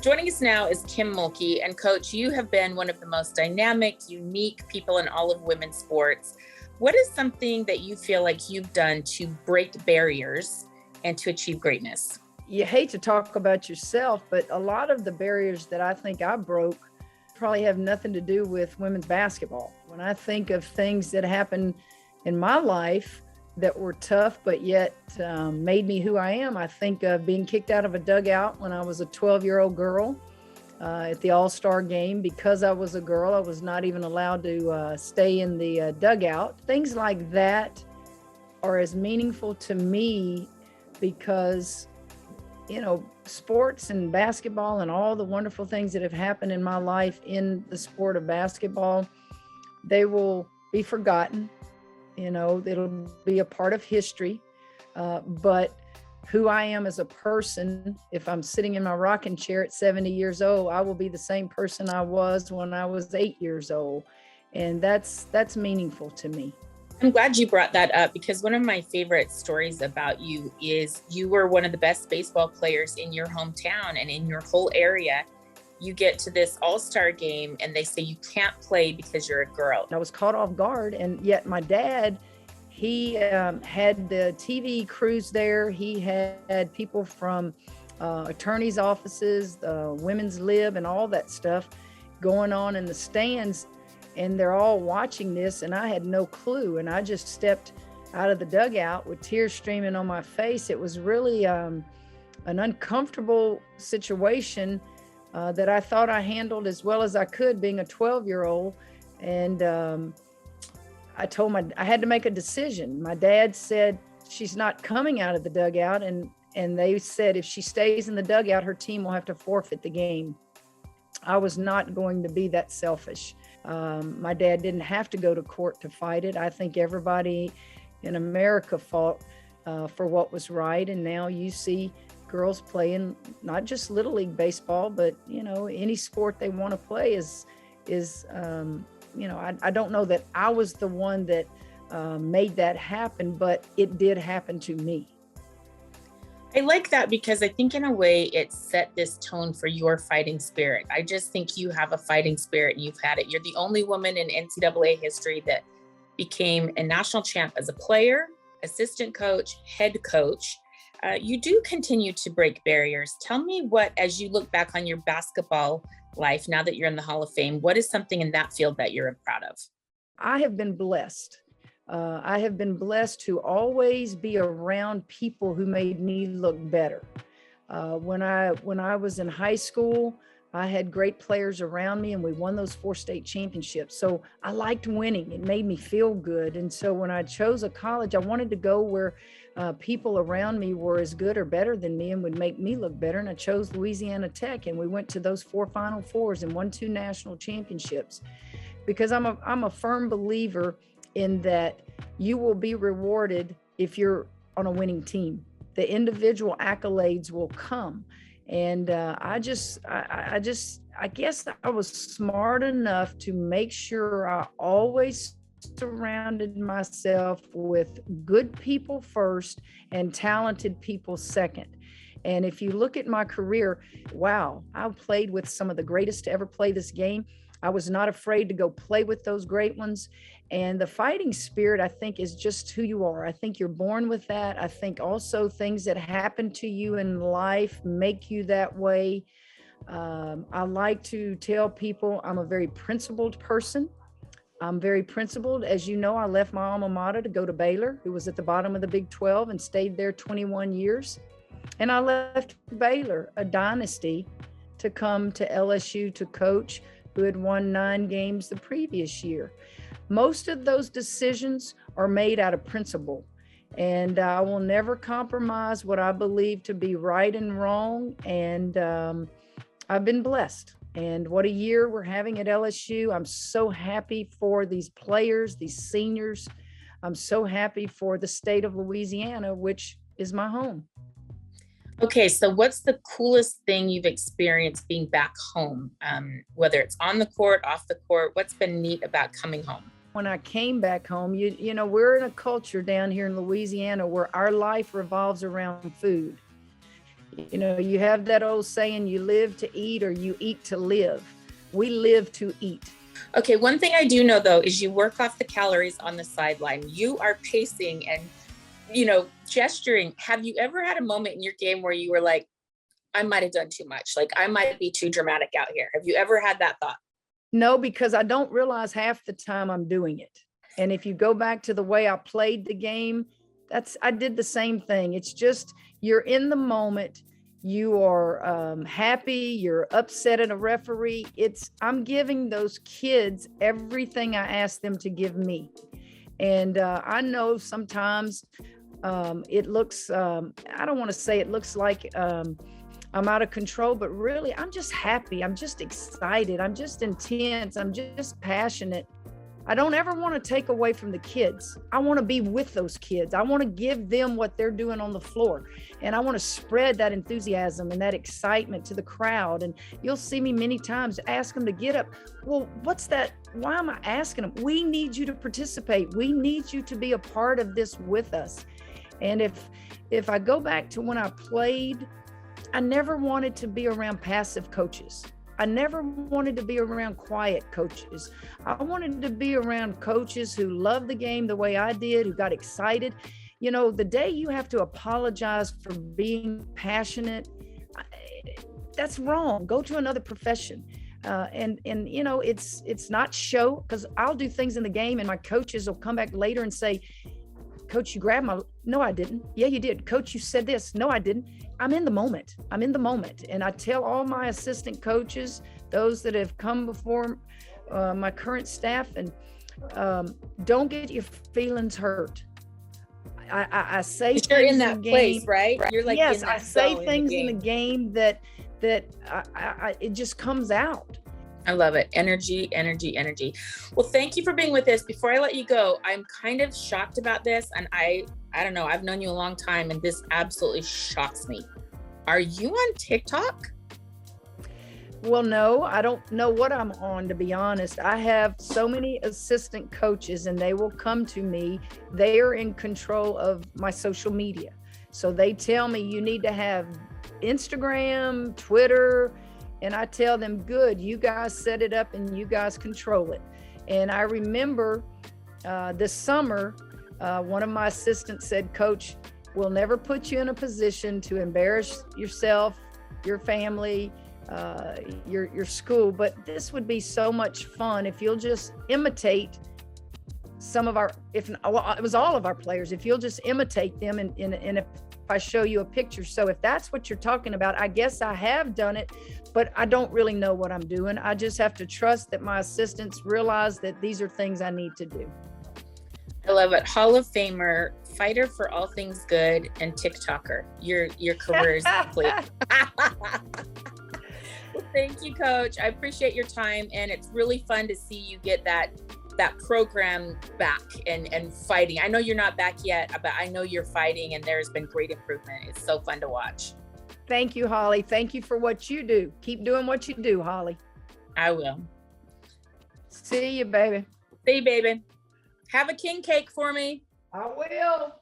Joining us now is Kim Mulkey. And Coach, you have been one of the most dynamic, unique people in all of women's sports. What is something that you feel like you've done to break barriers and to achieve greatness? You hate to talk about yourself, but a lot of the barriers that I think I broke probably have nothing to do with women's basketball. When I think of things that happened in my life that were tough, but yet made me who I am, I think of being kicked out of a dugout when I was a 12-year-old girl at the All-Star game. Because I was a girl, I was not even allowed to stay in the dugout. Things like that are as meaningful to me because sports and basketball and all the wonderful things that have happened in my life in the sport of basketball, they will be forgotten. It'll be a part of history. But who I am as a person, if I'm sitting in my rocking chair at 70 years old, I will be the same person I was when I was 8 years old. And that's meaningful to me. I'm glad you brought that up because one of my favorite stories about you is you were one of the best baseball players in your hometown and in your whole area. You get to this all-star game and they say you can't play because you're a girl. I was caught off guard, and yet my dad, he had the TV crews there. He had people from attorneys' offices, women's lib and all that stuff going on in the stands. And they're all watching this, and I had no clue. And I just stepped out of the dugout with tears streaming on my face. It was really an uncomfortable situation that I thought I handled as well as I could, being a 12-year-old. And I had to make a decision. My dad said, she's not coming out of the dugout. And they said, if she stays in the dugout, her team will have to forfeit the game. I was not going to be that selfish. My dad didn't have to go to court to fight it. I think everybody in America fought for what was right. And now you see girls playing not just Little League baseball, but any sport they want to play is I don't know that I was the one that made that happen, but it did happen to me. I like that because I think in a way it set this tone for your fighting spirit. I just think you have a fighting spirit and you've had it. You're the only woman in NCAA history that became a national champ as a player, assistant coach, head coach. You do continue to break barriers. Tell me what, as you look back on your basketball life, now that you're in the Hall of Fame, what is something in that field that you're proud of? I have been blessed. I have been blessed to always be around people who made me look better. When I was in high school, I had great players around me and we won those 4 state championships. So I liked winning. It made me feel good. And so when I chose a college, I wanted to go where people around me were as good or better than me and would make me look better. And I chose Louisiana Tech, and we went to those 4 Final Fours and won 2 national championships. Because I'm a firm believer in that you will be rewarded if you're on a winning team. The individual accolades will come. And I guess I was smart enough to make sure I always surrounded myself with good people first and talented people second. And if you look at my career, wow, I've played with some of the greatest to ever play this game. I was not afraid to go play with those great ones. And the fighting spirit, I think, is just who you are. I think you're born with that. I think also things that happen to you in life make you that way. I like to tell people I'm a very principled person. I'm very principled. As you know, I left my alma mater to go to Baylor, who was at the bottom of the Big 12, and stayed there 21 years. And I left Baylor, a dynasty, to come to LSU to coach, who had won 9 games the previous year. Most of those decisions are made out of principle, and I will never compromise what I believe to be right and wrong. And I've been blessed. And what a year we're having at LSU. I'm so happy for these players, these seniors. I'm so happy for the state of Louisiana, which is my home. Okay, so what's the coolest thing you've experienced being back home? Whether it's on the court, off the court, what's been neat about coming home? When I came back home, you know, we're in a culture down here in Louisiana where our life revolves around food. You know, you have that old saying, you live to eat or you eat to live. We live to eat. Okay, one thing I do know though is you work off the calories on the sideline. You are pacing and, you know, gesturing. Have you ever had a moment in your game where you were like, I might have done too much, like I might be too dramatic out here? Have you ever had that thought? No, because I don't realize half the time I'm doing it. And if you go back to the way I played the game, I did the same thing. It's just, you're in the moment. You are happy, you're upset at a referee. I'm giving those kids everything I asked them to give me. And I know sometimes it looks, I don't want to say it looks like I'm out of control, but really I'm just happy. I'm just excited. I'm just intense. I'm just passionate. I don't ever want to take away from the kids. I want to be with those kids. I want to give them what they're doing on the floor. And I want to spread that enthusiasm and that excitement to the crowd. And you'll see me many times ask them to get up. Well, what's that? Why am I asking them? We need you to participate. We need you to be a part of this with us. And if I go back to when I played, I never wanted to be around passive coaches. I never wanted to be around quiet coaches. I wanted to be around coaches who loved the game the way I did, who got excited. You know, the day you have to apologize for being passionate, that's wrong. Go to another profession. And you know, it's not show, because I'll do things in the game and my coaches will come back later and say, Coach, you grabbed my, no, I didn't. Yeah, you did. Coach, you said this. No, I didn't. I'm in the moment. I'm in the moment. And I tell all my assistant coaches, those that have come before my current staff, and don't get your feelings hurt. I say you're in that place, right? You're like, yes, I say things in the game that it just comes out. I love it. Energy, energy, energy. Well, thank you for being with us. Before I let you go, I'm kind of shocked about this. And I don't know, I've known you a long time and this absolutely shocks me. Are you on TikTok? Well, no, I don't know what I'm on, to be honest. I have so many assistant coaches and they will come to me. They are in control of my social media. So they tell me you need to have Instagram, Twitter, and I tell them, good, you guys set it up and you guys control it. And I remember this summer, one of my assistants said, Coach, we'll never put you in a position to embarrass yourself, your family, your school, but this would be so much fun if you'll just imitate some of our, it was all of our players, if you'll just imitate them and if I show you a picture. So if that's what you're talking about, I guess I have done it, but I don't really know what I'm doing. I just have to trust that my assistants realize that these are things I need to do. I love it. Hall of Famer, fighter for all things good, and TikToker. Your career is complete. Well, thank you, Coach. I appreciate your time, and it's really fun to see you get that program back and fighting. I know you're not back yet, but I know you're fighting, and there's been great improvement. It's so fun to watch. Thank you, Holly. Thank you for what you do. Keep doing what you do, Holly. I will. See you, baby. See you, baby. Have a king cake for me. I will.